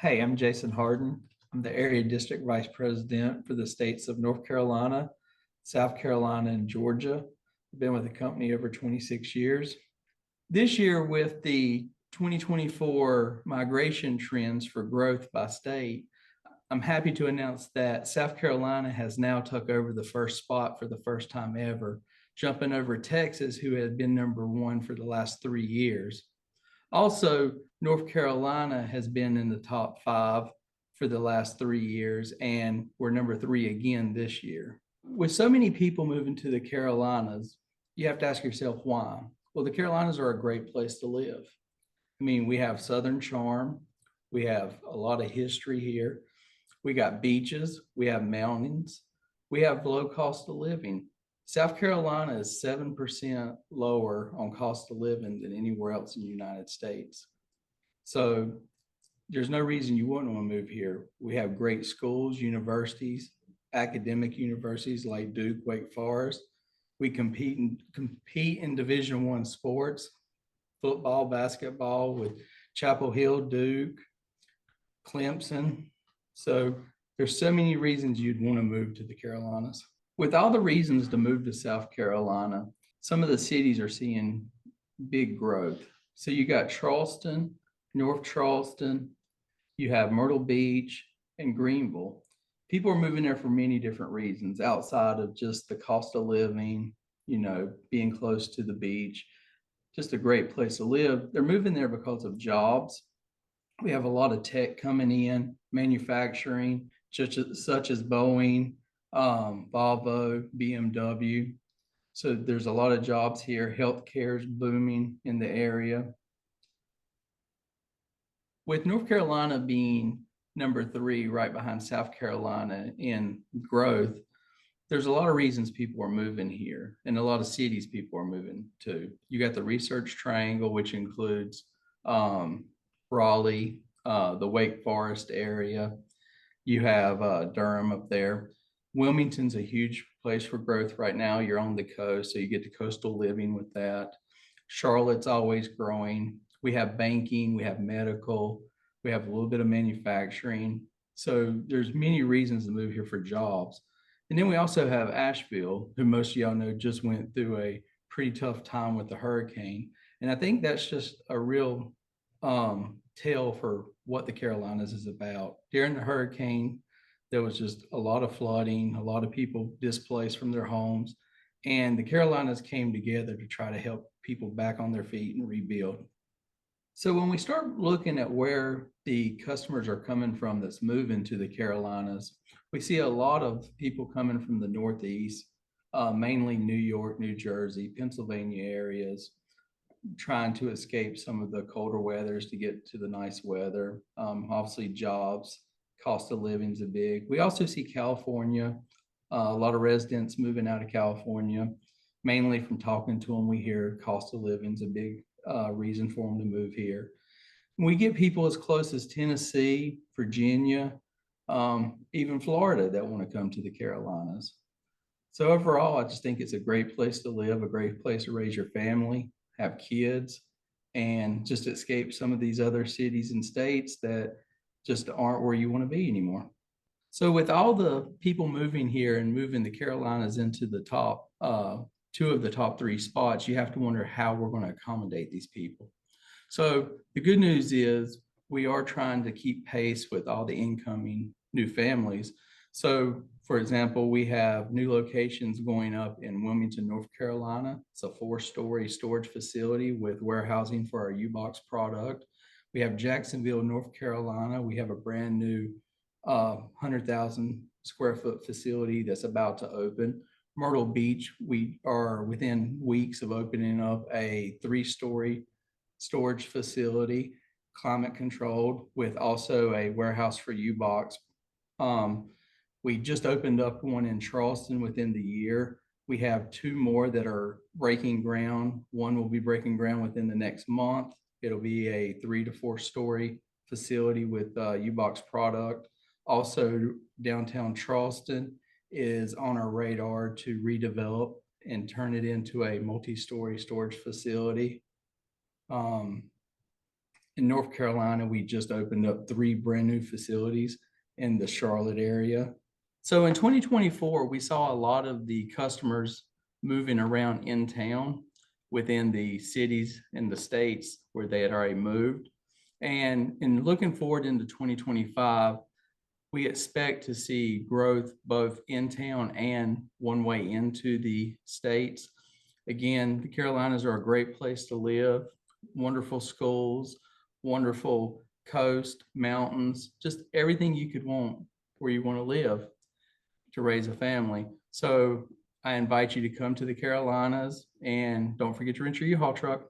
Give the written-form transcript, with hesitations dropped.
Hey, I'm Jason Hardin. I'm the Area District Vice President for the states of North Carolina, South Carolina, and Georgia. I've been with the company over 26 years. This year, with the 2024 migration trends for growth by state, I'm happy to announce that South Carolina has now took over the first spot for the first time ever, jumping over Texas, who had been number one for the last 3 years. Also, North Carolina has been in the top five for the last 3 years, and we're number three again this year. With so many people moving to the Carolinas, you have to ask yourself why. Well, the Carolinas are a great place to live. I mean, we have Southern charm, we have a lot of history here, we got beaches, we have mountains, we have low cost of living. South Carolina is 7% lower on cost of living than anywhere else in the United States. So there's no reason you wouldn't want to move here. We have great schools, universities, academic universities like Duke, Wake Forest. We compete in Division I sports, football, basketball with Chapel Hill, Duke, Clemson. So there's so many reasons you'd want to move to the Carolinas. With all the reasons to move to South Carolina, some of the cities are seeing big growth. So you got Charleston, North Charleston, you have Myrtle Beach, and Greenville. People are moving there for many different reasons outside of just the cost of living, being close to the beach, just a great place to live. They're moving there because of jobs. We have a lot of tech coming in, manufacturing, such as Boeing, Volvo, BMW. So there's a lot of jobs here. Healthcare is booming in the area. With North Carolina being number three, right behind South Carolina in growth, there's a lot of reasons people are moving here, and a lot of cities people are moving to. You got the Research Triangle, which includes Raleigh, the Wake Forest area. You have Durham up there. Wilmington's a huge place for growth right now. You're on the coast, so you get the coastal living with that. Charlotte's always growing. We have banking, we have medical, we have a little bit of manufacturing. So there's many reasons to move here for jobs. And then we also have Asheville, who most of y'all know just went through a pretty tough time with the hurricane. And I think that's just a real tale for what the Carolinas is about. During the hurricane, there was just a lot of flooding, a lot of people displaced from their homes, and the Carolinas came together to try to help people back on their feet and rebuild. So when we start looking at where the customers are coming from that's moving to the Carolinas, we see a lot of people coming from the Northeast, mainly New York, New Jersey, Pennsylvania areas, trying to escape some of the colder weathers to get to the nice weather. Obviously jobs, cost of living is a big. We also see California, a lot of residents moving out of California, mainly from talking to them. We hear cost of living is a big reason for them to move here. We get people as close as Tennessee, Virginia, even Florida that want to come to the Carolinas. So overall, I just think it's a great place to live, a great place to raise your family, have kids, and just escape some of these other cities and states that just aren't where you want to be anymore. So with all the people moving here and moving the Carolinas into the top, two of the top three spots, you have to wonder how we're going to accommodate these people. So the good news is we are trying to keep pace with all the incoming new families. So for example, we have new locations going up in Wilmington, North Carolina. It's a 4-story storage facility with warehousing for our U-Box product. We have Jacksonville, North Carolina. We have a brand new 100,000 square foot facility that's about to open. Myrtle Beach, we are within weeks of opening up a 3-story storage facility, climate controlled, with also a warehouse for U-Box. We just opened up one in Charleston within the year. We have 2 more that are breaking ground. One will be breaking ground within the next month. It'll be a 3 to 4-story facility with U-Box product. Also, downtown Charleston is on our radar to redevelop and turn it into a multi-story storage facility. In North Carolina, we just opened up 3 brand new facilities in the Charlotte area. So in 2024, we saw a lot of the customers moving around in town within the cities and the states where they had already moved. And in looking forward into 2025, we expect to see growth both in town and one way into the states. Again, the Carolinas are a great place to live, wonderful schools, wonderful coast, mountains, just everything you could want where you want to live to raise a family. So I invite you to come to the Carolinas, and don't forget to rent your U-Haul truck.